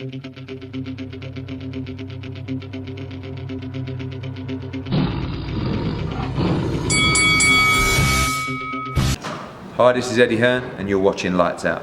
Hi, this is Eddie Hearn, and you're watching Lights Out.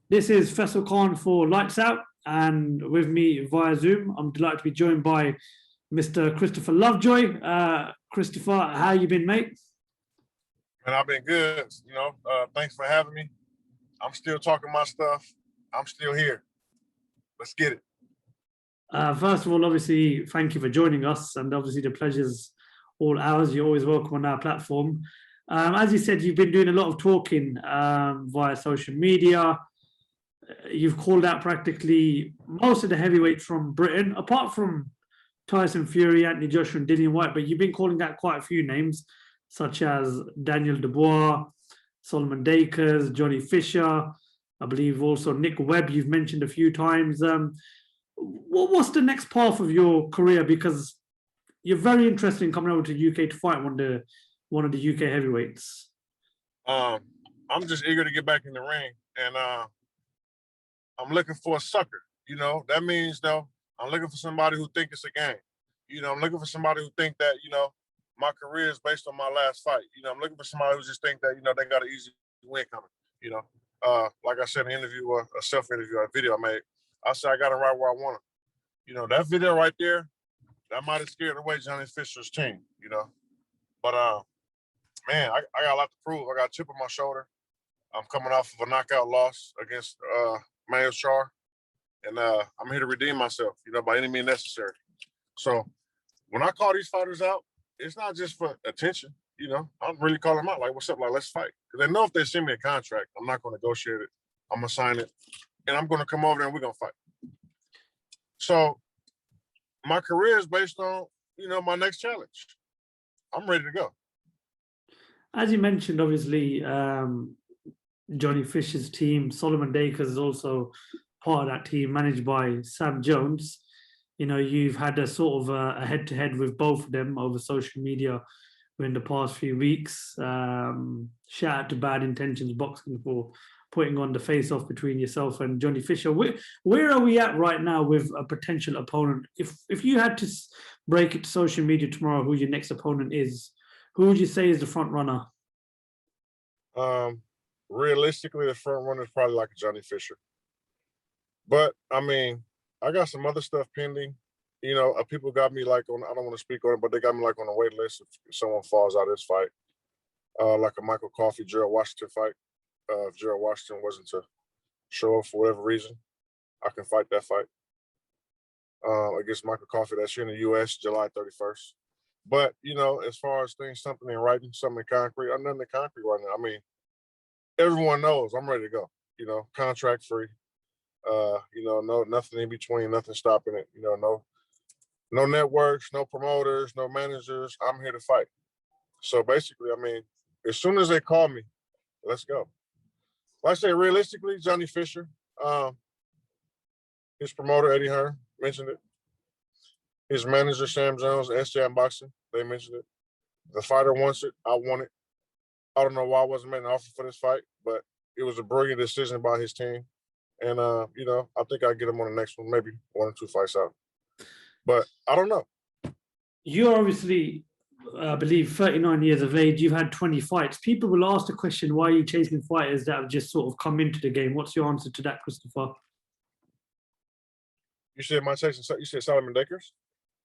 This is FAISAL Khan for Lights Out, and with me via Zoom, I'm delighted to be joined by Mr. Christopher Lovejoy. Christopher, how you been, mate? And I've been good. Thanks for having me. I'm still talking my stuff. I'm still here. Let's get it. First of all, obviously, thank you for joining us, and obviously the pleasure's all ours. You're always welcome on our platform. As you said, you've been doing a lot of talking via social media. You've called out practically most of the heavyweights from Britain, apart from Tyson Fury, Anthony Joshua, and Dillian White, but you've been calling out quite a few names, such as Daniel Dubois, Solomon Dakers, Johnny Fisher, I believe also Nick Webb, you've mentioned a few times. What's the next path of your career? Because you're very interested in coming over to UK to fight one of the UK heavyweights. I'm just eager to get back in the ring, and I'm looking for a sucker. That means though I'm looking for somebody who think it's a game. I'm looking for somebody who think that my career is based on my last fight. I'm looking for somebody who just think that they got an easy win coming. Like I said in an interview, a self-interview, a video I made, I said I got him right where I want him. That video right there, that might have scared away Johnny Fisher's team. But man, I got a lot to prove. I got a chip on my shoulder. I'm coming off of a knockout loss against Mayo Char, and I'm here to redeem myself, by any means necessary. So when I call these fighters out, it's not just for attention. I'm really calling them out, like, what's up? Like, let's fight. Because they know if they send me a contract, I'm not going to negotiate it. I'm going to sign it, and I'm going to come over there and we're going to fight. So my career is based on, my next challenge. I'm ready to go. As you mentioned, obviously, Johnny Fisher's team, Solomon Dakers is also part of that team, managed by Sam Jones. You've had a sort of a head-to-head with both of them over social media in the past few weeks. Shout out to Bad Intentions Boxing for putting on the face-off between yourself and Johnny Fisher. Where are we at right now with a potential opponent? If you had to break it to social media tomorrow who your next opponent is, who would you say is the front runner? Realistically, the front runner is probably like a Johnny Fisher. But I mean, I got some other stuff pending. People got me like on, I don't want to speak on it, but they got me like on the wait list if someone falls out of this fight. Like a Michael Coffey, Jarrell Washington fight. If Jarrell Washington wasn't to show up for whatever reason, I can fight that fight. Against Michael Coffey, that's here in the US, July 31st. But, as far as things, something in writing, something in concrete, I'm nothing in concrete right now. I mean, everyone knows I'm ready to go, contract free. No, nothing in between, nothing stopping it. No networks, no promoters, no managers. I'm here to fight. So basically, I mean, as soon as they call me, let's go. Like I say, realistically, Johnny Fisher, his promoter, Eddie Hearn, mentioned it. His manager, Sam Jones, SJ Boxing, they mentioned it. The fighter wants it. I want it. I don't know why I wasn't made an offer for this fight, but it was a brilliant decision by his team. And, I think I'll get him on the next one, maybe 1 or 2 fights out. But I don't know. You're obviously, I believe, 39 years of age. You've had 20 fights. People will ask the question, why are you chasing fighters that have just sort of come into the game? What's your answer to that, Christopher? You said you said Solomon Dakers?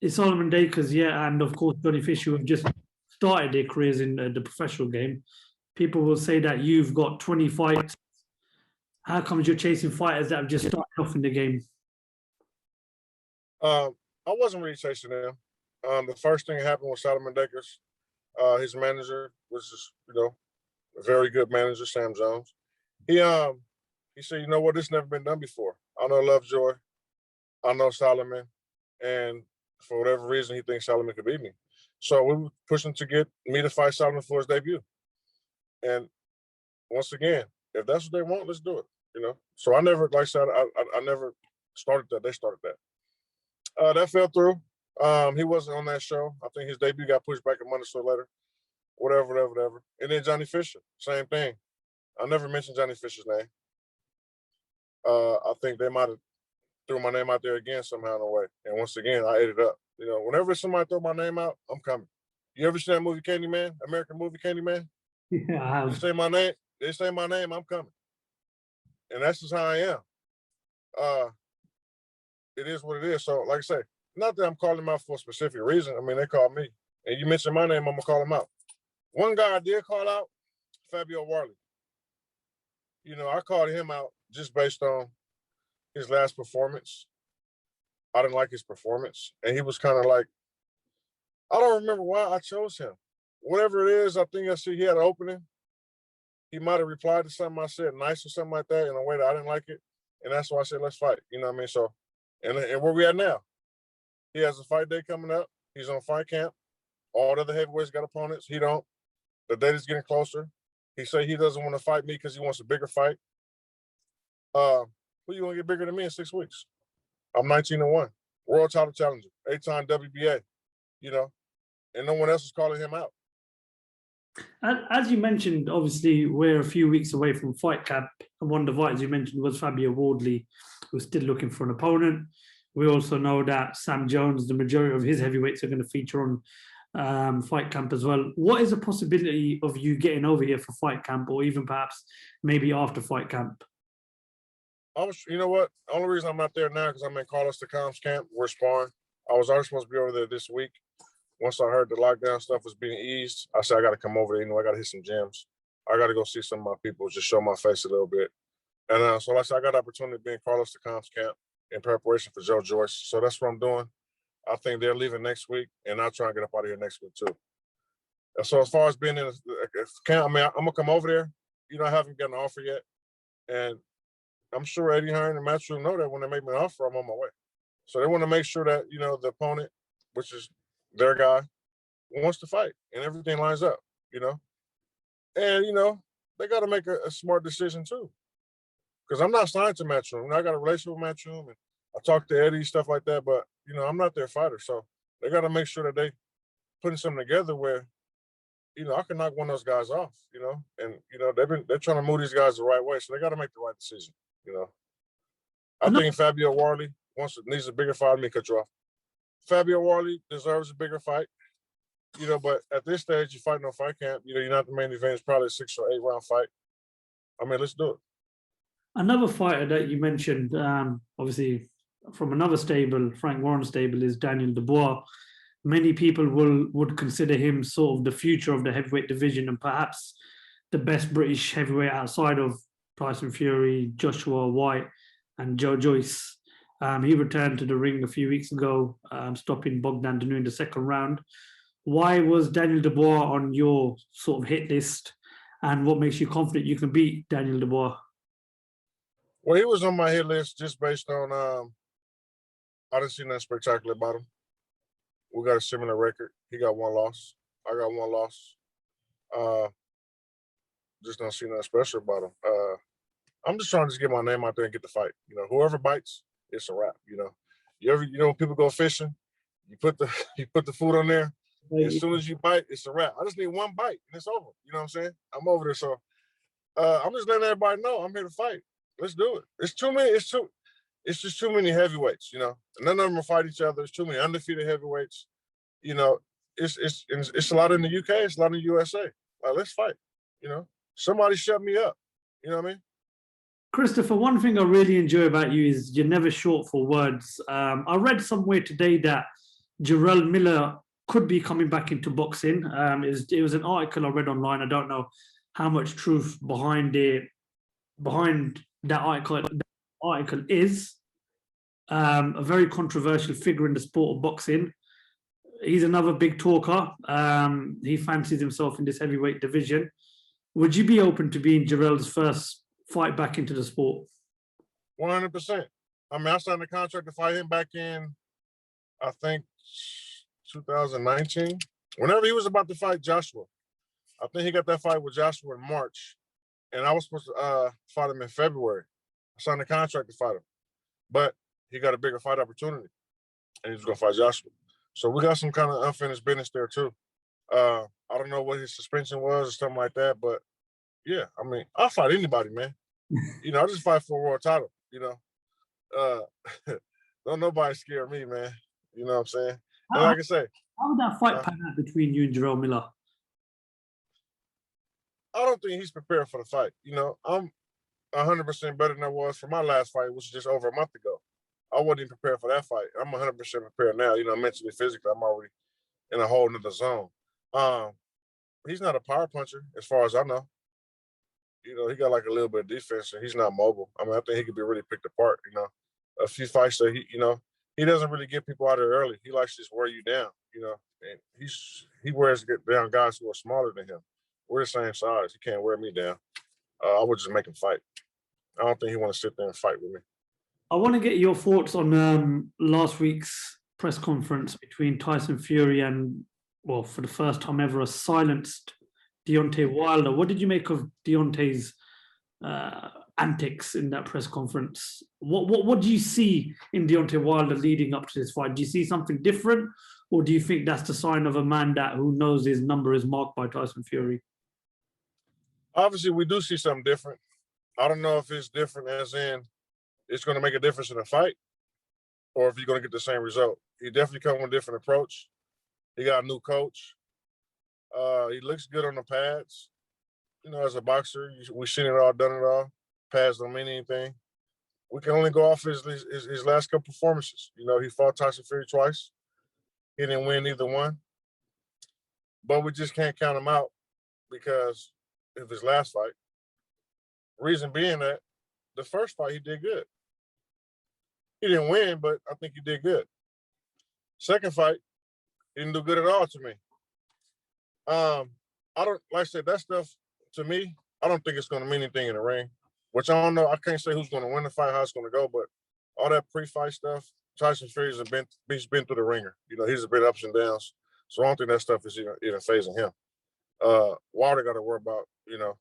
It's Solomon Dakers, yeah, and of course Johnny Fisher, who have just started their careers in the professional game. People will say that you've got 20 fights. How comes you're chasing fighters that have just started off in the game? I wasn't really chasing them. The first thing that happened with Solomon Dakers, his manager was just, a very good manager, Sam Jones. He said, this never been done before. I know Lovejoy, I know Solomon, and for whatever reason, he thinks Solomon could beat me. So we were pushing to get me to fight Solomon for his debut. And once again, if that's what they want, let's do it. So I never, like I said, I never started that. They started that. That fell through. He wasn't on that show. I think his debut got pushed back a month or so later. Whatever. And then Johnny Fisher, same thing. I never mentioned Johnny Fisher's name. I think they might have threw my name out there again somehow in a way. And once again, I ate it up. You know, whenever somebody throw my name out, I'm coming. You ever seen that movie Candyman, American movie Candyman? Yeah, I They have. say my name, I'm coming. And that's just how I am. It is what it is. So, like I say, not that I'm calling them out for a specific reason. I mean, they called me. And you mentioned my name, I'm gonna call him out. One guy I did call out, Fabio Wardley. You know, I called him out just based on his last performance. I didn't like his performance. And he was kind of like, I don't remember why I chose him. Whatever it is, I think I see he had an opening. He might have replied to something I said nice or something like that in a way that I didn't like it. And that's why I said, let's fight. You know what I mean? So, and where we at now? He has a fight day coming up. He's on fight camp. All the other heavyweights got opponents. He don't. The date is getting closer. He said he doesn't want to fight me because he wants a bigger fight. Who you want to get bigger than me in 6 weeks? I'm 19-1. World title challenger. 8-time WBA. You know, and no one else is calling him out. As you mentioned, obviously, we're a few weeks away from fight camp. And one of the fighters you mentioned was Fabio Wardley, who's still looking for an opponent. We also know that Sam Jones, the majority of his heavyweights are going to feature on fight camp as well. What is the possibility of you getting over here for fight camp, or even perhaps maybe after fight camp? You know what? The only reason I'm not there now because I'm in Carlos Tecom's camp. We're sparring. I was already supposed to be over there this week. Once I heard the lockdown stuff was being eased, I said I got to come over there. You know, I got to hit some gyms. I got to go see some of my people, just show my face a little bit. And so like I said, I got the opportunity to be in Carlos Tecom's camp in preparation for Joe Joyce. So that's what I'm doing. I think they're leaving next week, and I'll try and get up out of here next week too. And so as far as being in the camp, I mean, I'm gonna come over there. You know, I haven't gotten an offer yet, and I'm sure Eddie Hearn and Matchroom know that when they make me an offer, I'm on my way. So they want to make sure that, you know, the opponent, which is their guy, wants to fight and everything lines up, you know. And, you know, they got to make a smart decision too. Because I'm not signed to Matchroom. I got a relationship with Matchroom and I talk to Eddie, stuff like that, but, you know, I'm not their fighter. So they got to make sure that they putting something together where, you know, I can knock one of those guys off, you know. And, you know, they're trying to move these guys the right way. So they got to make the right decision, you know. I think Fabio Wardley needs a bigger fight. Let me cut you off. Fabio Wardley deserves a bigger fight, you know, but at this stage, you're fighting on fight camp. You know, you're not the main event. It's probably a 6 or 8 round fight. I mean, let's do it. Another fighter that you mentioned, obviously from another stable, Frank Warren stable, is Daniel Dubois. Many people would consider him sort of the future of the heavyweight division and perhaps the best British heavyweight outside of Tyson Fury, Joshua White, and Joe Joyce. He returned to the ring a few weeks ago, stopping Bogdan Danu in the second round. Why was Daniel Dubois on your sort of hit list, and what makes you confident you can beat Daniel Dubois? Well, he was on my hit list just based on I didn't see nothing spectacular about him. We got a similar record. He got 1 loss. I got 1 loss. Just don't see nothing special about him. I'm just trying to get my name out there and get the fight. You know, whoever bites, it's a wrap. You know, you know when people go fishing, you put the food on there. As soon as you bite, it's a wrap. I just need 1 bite and it's over. You know what I'm saying? I'm over there. So I'm just letting everybody know I'm here to fight. Let's do it. It's too many. It's just too many heavyweights. You know, none of them will fight each other. It's too many undefeated heavyweights. You know, it's a lot in the UK. It's a lot in the USA. Like, let's fight. You know, somebody shut me up. You know what I mean? Christopher, one thing I really enjoy about you is you're never short for words. I read somewhere today that Jarrell Miller could be coming back into boxing. It was an article I read online. I don't know how much truth behind that article is. A very controversial figure in the sport of boxing. He's another big talker. He fancies himself in this heavyweight division. Would you be open to being Jarrell's first fight back into the sport? 100%. I mean, I signed a contract to fight him back in, I think, 2019. Whenever he was about to fight Joshua. I think he got that fight with Joshua in March. And I was supposed to fight him in February. I signed a contract to fight him. But he got a bigger fight opportunity. And he was going to fight Joshua. So we got some kind of unfinished business there, too. I don't know what his suspension was or something like that. But, yeah, I mean, I'll fight anybody, man. You know, I just fight for a world title, you know. uh, don't nobody scare me, man. You know what I'm saying? And How, like I say, how would that fight uh, pan out between you and Jarrell Miller? I don't think he's prepared for the fight. You know, I'm 100% better than I was for my last fight, which was just over a month ago. I wasn't even prepared for that fight. I'm 100% prepared now. You know, mentally, physically, I'm already in a whole nother zone. Um, he's not a power puncher, as far as I know. You know, he got like a little bit of defense, and he's not mobile. I mean, I think he could be really picked apart. You know, a few fights that he doesn't really get people out there early. He likes to just wear you down. You know, and he wears down guys who are smaller than him. We're the same size. He can't wear me down. I would just make him fight. I don't think he want to sit there and fight with me. I want to get your thoughts on last week's press conference between Tyson Fury and, well, for the first time ever, a silenced Deontay Wilder. What did you make of Deontay's antics in that press conference? What do you see in Deontay Wilder leading up to this fight? Do you see something different, or do you think that's the sign of a man who knows his number is marked by Tyson Fury? Obviously, we do see something different. I don't know if it's different as in it's going to make a difference in the fight, or if you're going to get the same result. He definitely come with a different approach. He got a new coach. He looks good on the pads. You know, as a boxer, we've seen it all, done it all. Pads don't mean anything. We can only go off his last couple performances. You know, he fought Tyson Fury twice. He didn't win either one. But we just can't count him out because of his last fight. Reason being that the first fight he did good. He didn't win, but I think he did good. Second fight, he didn't do good at all to me. I don't, like I said, that stuff to me, I don't think it's going to mean anything in the ring, which I don't know. I can't say who's going to win the fight, how it's going to go, but all that pre-fight stuff, Tyson Fury's been through the ringer. You know, he's been ups and downs. So I don't think that stuff is even phasing him. Wilder got to worry about, you know,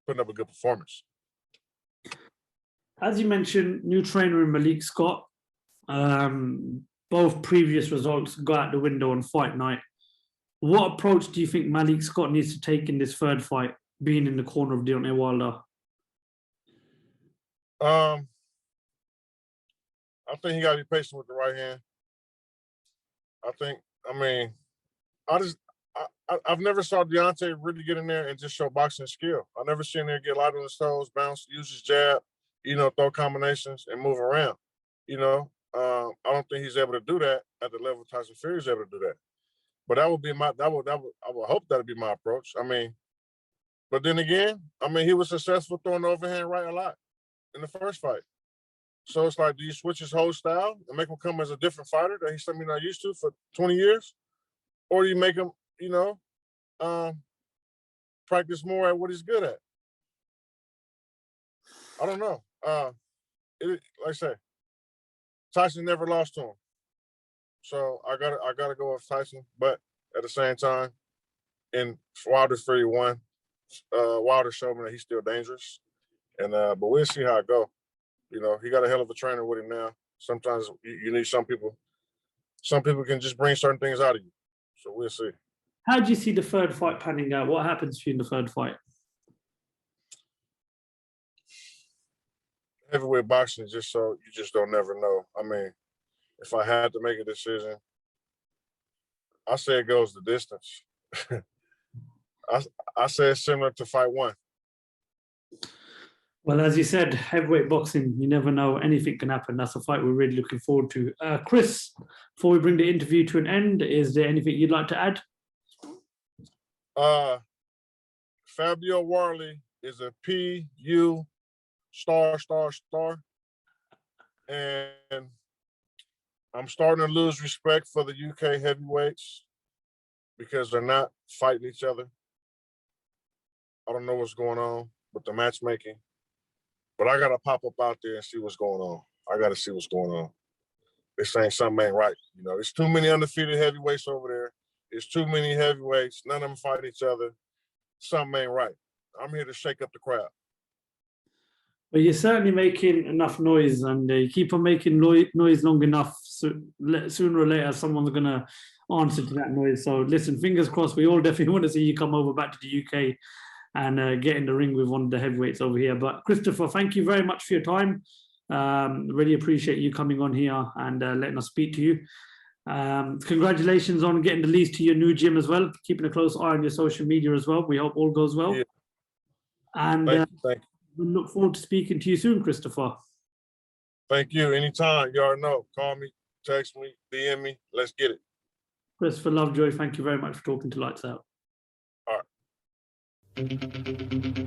putting up a good performance. As you mentioned, new trainer in Malik Scott. Both previous results go out the window on fight night. What approach do you think Malik Scott needs to take in this third fight, being in the corner of Deontay Wilder? I think he got to be patient with the right hand. I've never saw Deontay really get in there and just show boxing skill. I never seen him get light on his toes, bounce, use his jab, you know, throw combinations and move around. You know, I don't think he's able to do that at the level Tyson Fury is able to do that. But I would hope that would be my approach. I mean, but then again, I mean, he was successful throwing the overhand right a lot in the first fight. So it's like, do you switch his whole style and make him come as a different fighter that he's something not used to for 20 years? Or do you make him, you know, practice more at what he's good at? I don't know. Like I say, Tyson never lost to him. So I gotta go with Tyson. But at the same time, in Wilder 31, Wilder showed me that he's still dangerous. And but we'll see how it go. You know, he got a hell of a trainer with him now. Sometimes you need some people. Some people can just bring certain things out of you. So we'll see. How do you see the third fight panning out? What happens to you in the third fight? Heavyweight boxing is just so you just don't never know. I mean, if I had to make a decision, I say it goes the distance. I say it's similar to fight one. Well, as you said, heavyweight boxing, you never know. Anything can happen. That's a fight we're really looking forward to. Chris, before we bring the interview to an end, is there anything you'd like to add? Fabio Wardley is a PU star. And I'm starting to lose respect for the UK heavyweights because they're not fighting each other. I don't know what's going on with the matchmaking. But I got to pop up out there and see what's going on. I got to see what's going on. They're saying something ain't right. You know, there's too many undefeated heavyweights over there. There's too many heavyweights. None of them fight each other. Something ain't right. I'm here to shake up the crowd. Well, you're certainly making enough noise, and you keep on making noise long enough. So sooner or later, someone's going to answer to that noise. So listen, fingers crossed. We all definitely want to see you come over back to the UK and get in the ring with one of the heavyweights over here. But Christopher, thank you very much for your time. Really appreciate you coming on here and letting us speak to you. Congratulations on getting the lease to your new gym as well. Keeping a close eye on your social media as well. We hope all goes well. Yeah. And Thank you. we look forward to speaking to you soon, Christopher. Thank you. Anytime. You already know. Call me, text me, DM me. Let's get it. Christopher Lovejoy, thank you very much for talking to Lights Out. All right.